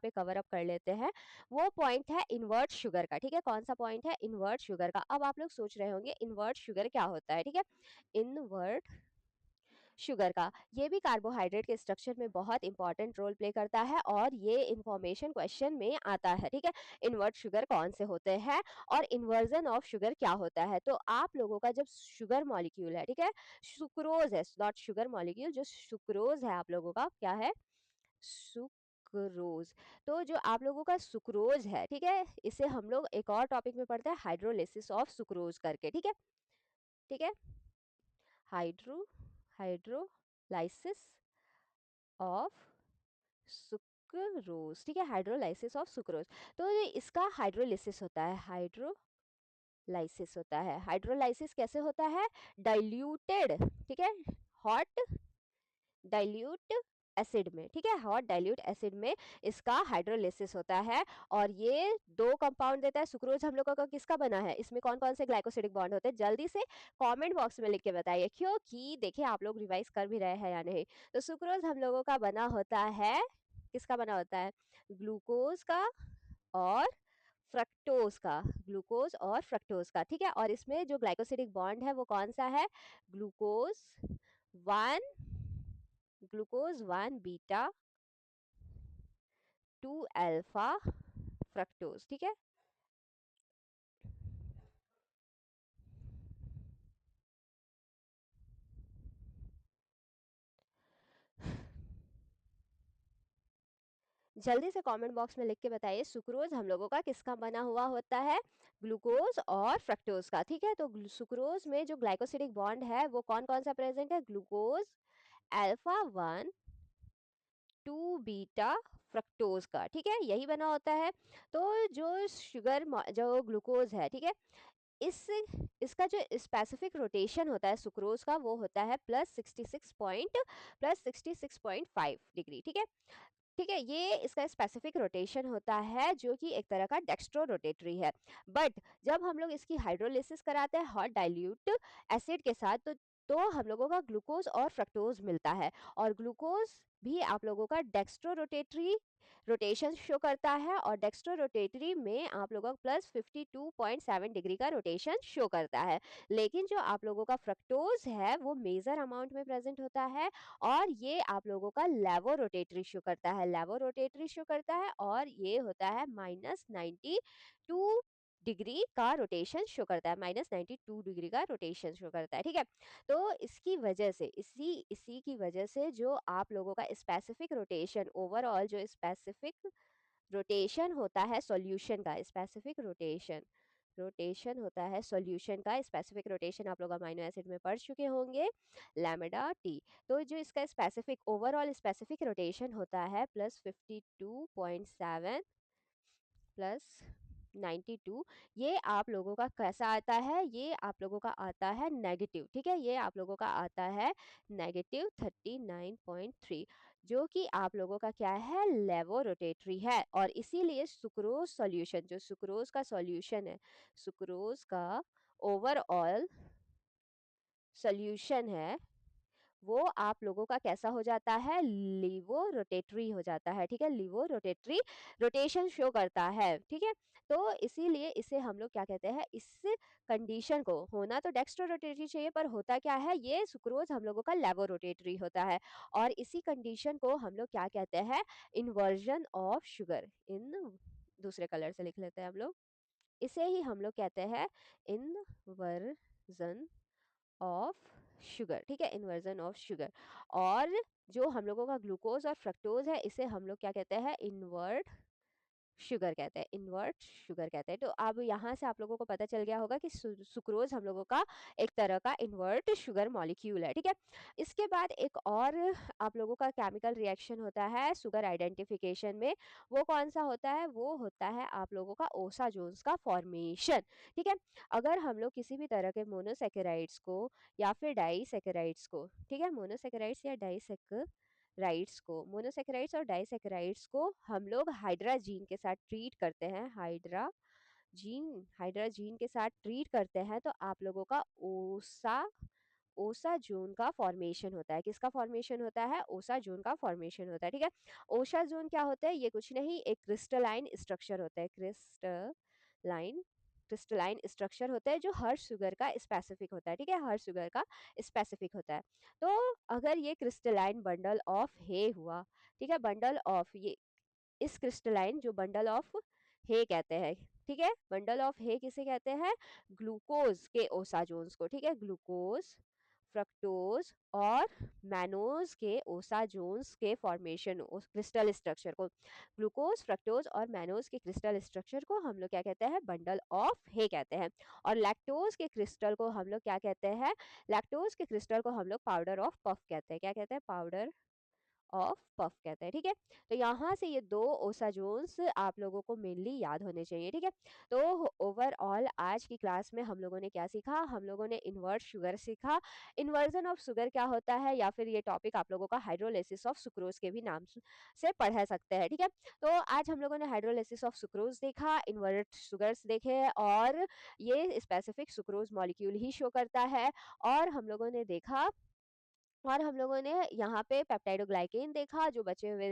पे cover up कर लेते हैं। वो पॉइंट है इन्वर्ट शुगर का, ठीक है। कौन सा पॉइंट है? इन्वर्ट शुगर का। अब आप लोग सोच रहे होंगे इन्वर्ट शुगर क्या होता है, ठीक है। इन्वर्ट शुगर का, ये भी कार्बोहाइड्रेट के स्ट्रक्चर में बहुत इंपॉर्टेंट रोल प्ले करता है और ये इंफॉर्मेशन क्वेश्चन में आता है, ठीक है। इन्वर्ट शुगर कौन से होते हैं और इन्वर्जन ऑफ शुगर क्या होता है। तो आप लोगों का जब शुगर मॉलिक्यूल है, ठीक है, सुक्रोज है, नॉट शुगर मॉलिक्यूल, जो सुक्रोज है आप लोगों का क्या है? सुक्रोज। तो जो आप लोगों का सुक्रोज है, ठीक है, इसे हम लोग एक और टॉपिक में पढ़ते हैं हाइड्रोलिसिस ऑफ सुक्रोज करके, ठीक है। ठीक है, हाइड्रो हाइड्रोलाइसिस ऑफ सुक्रोज, ठीक है, हाइड्रोलाइसिस ऑफ सुक्रोज। तो ये इसका हाइड्रोलिसिस होता है, हाइड्रोलाइसिस होता है। हाइड्रोलाइसिस कैसे होता है? डाइल्यूटेड, ठीक है, हॉट डाइल्यूट एसिड में, ठीक है, हॉट डाइल्यूट एसिड में इसका हाइड्रोलिसिस होता है और ये दो कंपाउंड देता है। सुक्रोज हम लोगों का किसका बना है? इसमें कौन कौन से ग्लाइकोसिडिक बॉन्ड होते हैं? जल्दी से कमेंट बॉक्स में लिख के बताइए, क्योंकि देखिए आप लोग रिवाइज कर भी रहे हैं या नहीं। तो सुक्रोज हम लोगों का बना होता है, किसका बना होता है? ग्लूकोज का और फ्रक्टोज का, ग्लूकोज और फ्रक्टोज का, ठीक है। और इसमें जो ग्लाइकोसिडिक बॉन्ड है वो कौन सा है? Glucose one, glucose one beta two alpha fructose, ठीक है। जल्दी से कमेंट बॉक्स में लिख के बताइए सुक्रोज हम लोगों का किसका बना हुआ होता है? ग्लूकोज और फ्रक्टोज का, ठीक है। तो सुक्रोज में जो ग्लाइकोसिडिक बॉन्ड है वो कौन कौन सा प्रेजेंट है? Glucose alpha one two beta fructose का, ठीक है, यही बना होता है। तो जो शुगर जो ग्लूकोज है, ठीक है, इस इसका जो स्पेसिफिक रोटेशन होता है सुक्रोज का वो होता है +66.5 डिग्री, ठीक है। ठीक है, ये इसका स्पेसिफिक रोटेशन होता है जो कि एक तरह का डेक्स्ट्रो रोटेटरी है। बट जब हम लोग इसकी हाइड्रोलिसिस कराते हैं हॉट डाइल्यूट एसिड के साथ, तो हम लोगों का ग्लूकोज और फ्रक्टोज मिलता है और ग्लूकोज भी आप लोगों का डेक्स्ट्रो रोटेटरी रोटेशन शो करता है और डेक्स्ट्रो रोटेटरी में आप लोगों का +52.7 डिग्री का रोटेशन शो करता है। लेकिन जो आप लोगों का फ्रक्टोज है वो मेजर अमाउंट में प्रेजेंट होता है और ये आप लोगों का लेवो रोटेटरी शो करता है, लेवो रोटेटरी शो करता है और ये होता है -92 डिग्री का रोटेशन शो करता है, -92 डिग्री का रोटेशन शो करता है, ठीक है। तो इसकी वजह से इसी इसी की वजह से जो आप लोगों का स्पेसिफिक रोटेशन, ओवरऑल जो स्पेसिफिक रोटेशन होता है सॉल्यूशन का, स्पेसिफिक रोटेशन रोटेशन होता है सॉल्यूशन का, स्पेसिफिक रोटेशन आप लोग अमीनो एसिड में पढ़ चुके होंगे, लैम्डा टी। तो जो इसका स्पेसिफिक ओवरऑल स्पेसिफिक रोटेशन होता है +52.7 +92, ये आप लोगों का कैसा आता है? ये आप लोगों का आता है नेगेटिव, ठीक है, ये आप लोगों का आता है -39.3, जो कि आप लोगों का क्या है? लेवो रोटेटरी है। और इसीलिए सुक्रोज सॉल्यूशन, जो सुक्रोज का सॉल्यूशन है, सुक्रोज का ओवरऑल सॉल्यूशन है वो आप लोगों का कैसा हो जाता है? लीवो रोटेटरी हो जाता है, ठीक है, लीवो रोटेटरी रोटेशन शो करता है, ठीक है। तो इसीलिए इसे हम लोग क्या कहते हैं? इस कंडीशन को, होना तो डेक्स्ट्रो रोटेटरी चाहिए पर होता क्या है? ये सुक्रोज हम लोगों का लेवो रोटेटरी होता है और इसी कंडीशन को हम लोग क्या कहते हैं? Inversion of sugar. इन दूसरे कलर से लिख लेते हैं हम लोग, इसे ही हम लोग कहते हैं इन्वर्जन ऑफ शुगर, ठीक है, इन्वर्जन ऑफ शुगर। और जो हम लोगों का ग्लूकोज और फ्रक्टोज है इसे हम लोग क्या कहते हैं? इन्वर्ट शुगर कहते हैं, इन्वर्ट शुगर कहते हैं। तो अब यहाँ से आप लोगों को पता चल गया होगा कि सुक्रोज हम लोगों का एक तरह का इन्वर्ट शुगर मॉलिक्यूल है, ठीक है। इसके बाद एक और आप लोगों का केमिकल रिएक्शन होता है शुगर आइडेंटिफिकेशन में, वो कौन सा होता है? वो होता है आप लोगों का ओसा जोन्स का फॉर्मेशन, ठीक है। अगर हम लोग किसी भी तरह के मोनोसेकेराइड्स को या फिर डाइसेकेराइड्स को, ठीक है, मोनोसेकेराइड्स या डाइसेकेराइड्स को, मोनोसेकेराइड्स और डाइसेकेराइड्स को हम लोग हाइड्राजीन के साथ ट्रीट करते हैं, हाइड्राजीन के साथ ट्रीट करते हैं, तो आप लोगों का ओसा ओसाजोन का फॉर्मेशन होता है। किसका फॉर्मेशन होता है? ओसाजोन का फॉर्मेशन होता है, ठीक है। ओसाजोन क्या होता है? ये कुछ नहीं, एक क्रिस्टलाइन स्ट्रक्चर होता है, क्रिस्टलाइन स्ट्रक्चर होता है जो हर शुगर का स्पेसिफिक होता है, ठीक है, हर शुगर का स्पेसिफिक होता है। तो अगर ये क्रिस्टलाइन बंडल ऑफ हे हुआ, ठीक है, बंडल ऑफ ये इस क्रिस्टलाइन जो बंडल ऑफ हे कहते हैं, ठीक है, बंडल ऑफ हे किसे कहते हैं? ग्लूकोज के ओसाजोन्स को, ठीक है, ग्लूकोज, फ्रक्टोज और मैनोज के ओसाजोन्स के फॉर्मेशन, उस क्रिस्टल स्ट्रक्चर को, ग्लूकोज, फ्रक्टोज और मैनोज के क्रिस्टल स्ट्रक्चर को हम लोग क्या कहते हैं? बंडल ऑफ हे कहते हैं। और लैक्टोज के क्रिस्टल को हम लोग क्या कहते हैं? लैक्टोज के क्रिस्टल को हम लोग पाउडर ऑफ पफ कहते हैं। क्या कहते हैं? पाउडर ऑफ पफ कहते हैं, ठीक है। तो यहाँ से ये दो ओसाजोन्स आप लोगों को मेनली याद होने चाहिए, ठीक है। तो ओवरऑल आज की क्लास में हम लोगों ने क्या सीखा? हम लोगों ने इन्वर्ट शुगर सीखा। इन्वर्जन ऑफ शुगर क्या होता है, या फिर ये टॉपिक आप लोगों का हाइड्रोलिसिस ऑफ सुक्रोज के भी नाम से पढ़ा सकते हैं, ठीक है। तो आज हम लोगों ने हाइड्रोलिसिस ऑफ सुक्रोज देखा, इन्वर्ट शुगर्स देखे, और ये स्पेसिफिक सुक्रोज मॉलिक्यूल ही शो करता है। और हम लोगों ने देखा, और हम लोगों ने यहाँ पे पेप्टाइडोग्लाइकेन देखा, जो बचे हुए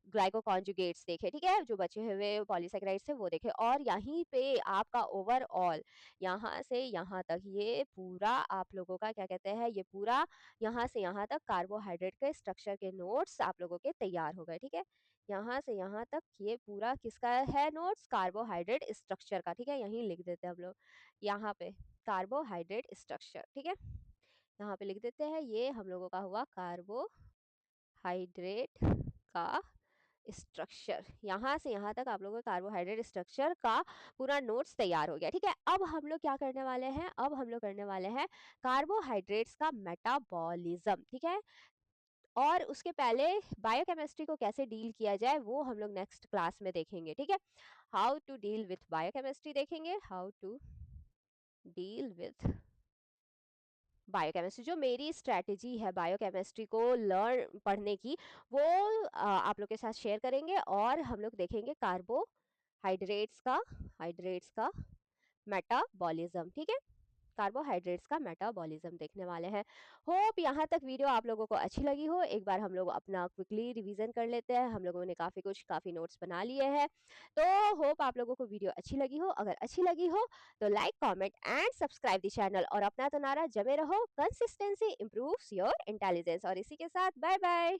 ग्लाइकोकॉन्जुगेट्स देखे, ठीक है, जो बचे हुए पॉलीसेकेराइड्स थे वो देखे। और यहीं पे आपका ओवरऑल यहाँ से यहाँ तक ये पूरा आप लोगों का क्या कहते हैं, ये पूरा यहाँ से यहाँ तक कार्बोहाइड्रेट के स्ट्रक्चर के नोट्स आप लोगों के तैयार हो गए, ठीक है। यहाँ से यहाँ तक ये पूरा किसका है नोट्स? कार्बोहाइड्रेट स्ट्रक्चर का, ठीक है, यहीं लिख देते हैं हम लोग, यहाँ पे कार्बोहाइड्रेट स्ट्रक्चर, ठीक है, यहाँ पे लिख देते हैं। ये हम लोगों का हुआ कार्बोहाइड्रेट का स्ट्रक्चर। यहाँ से यहाँ तक आप लोगों का कार्बोहाइड्रेट स्ट्रक्चर का पूरा नोट्स तैयार हो गया, ठीक है। अब हम लोग क्या करने वाले हैं? अब हम लोग करने वाले हैं कार्बोहाइड्रेट्स का मेटाबॉलिज्म, ठीक है। और उसके पहले बायोकेमिस्ट्री को कैसे डील किया जाए वो हम लोग नेक्स्ट क्लास में देखेंगे, ठीक है। How to deal with biochemistry देखेंगे, how to deal with biochemistry. जो मेरी स्ट्रैटेजी है बायोकेमिस्ट्री को लर्न पढ़ने की, वो आप लोग के साथ शेयर करेंगे, और हम लोग देखेंगे हाइड्रेट्स का मेटाबॉलिज्म, ठीक है, कार्बोहाइड्रेट्स का मेटाबॉलिज्म देखने वाले हैं। होप यहाँ तक वीडियो आप लोगों को अच्छी लगी हो। एक बार हम लोग अपना क्विकली रिवीजन कर लेते हैं। हम लोगों ने काफ़ी नोट्स बना लिए हैं। तो होप आप लोगों को वीडियो अच्छी लगी हो। अगर अच्छी लगी हो तो like, comment and subscribe the channel, और अपना तो नारा जमे रहो, कंसिस्टेंसी इंप्रूव्स योर इंटेलिजेंस। और इसी के साथ बाय बाय।